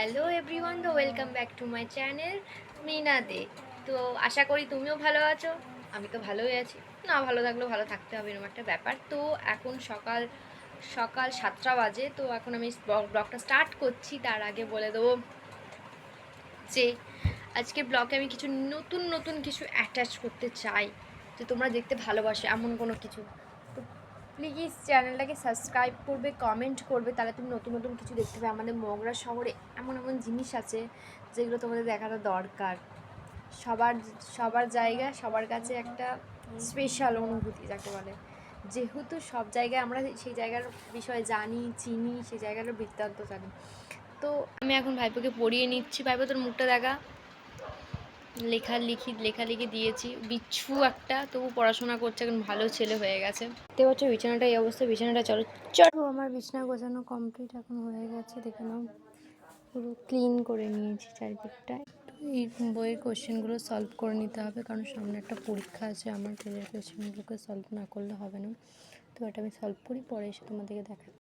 Hello everyone, তো welcome back to my channel Mina De. তো আশা করি তুমিও ভালো আছো। আমি তো ভালোই আছি, না ভালো থাকলেও ভালো থাকতে হবে এরকম একটা ব্যাপার। তো এখন সকাল সকাল 7টা বাজে। তো এখন আমি ব্লগটা স্টার্ট করছি। তার আগে বলে দেবো যে আজকের ব্লগে আমি কিছু নতুন নতুন কিছু অ্যাটাচ করতে চাই, যে তোমরা দেখতে ভালোবাসো এমন কোনো কিছু। তো প্লিজ চ্যানেলটাকে সাবস্ক্রাইব করবে, কমেন্ট করবে, তাহলে তুমি নতুন নতুন কিছু দেখতে পাবে। আমাদের মগরা শহরে এমন এমন জিনিস আছে যেগুলো তোমাদের দেখাটা দরকার। সবার সবার জায়গা সবার কাছে একটা স্পেশাল অনুভূতি যাকে বলে। যেহেতু সব জায়গায় আমরা সেই জায়গার বিষয়ে জানি, চিনি, সেই জায়গাটার বৃত্তান্ত জানি। তো আমি এখন ভাইপোকে পড়িয়ে নিচ্ছি। ভাইপো তোর মুখটা দেখা। লেখালেখি দিয়েছি, বিচ্ছু একটা, তবু পড়াশোনা করছে, এখন ভালো ছেলে হয়ে গেছে। দেখতে পাচ্ছ বিছানাটা এই অবস্থা। বিছানাটা চলো আমার বিছানা গোছানো কমপ্লিট এখন হয়ে গেছে। দেখে নাও, পুরো ক্লিন করে নিয়েছি চারিদিকটা। এই বইয়ের কোশ্চেনগুলো সলভ করে নিতে হবে, কারণ সামনে একটা পরীক্ষা আছে আমার। টেলের কোশ্চেনগুলোকে সলভ না করলে হবে না। তো এটা আমি সলভ করি, পরে এসে তোমাদেরকে দেখা।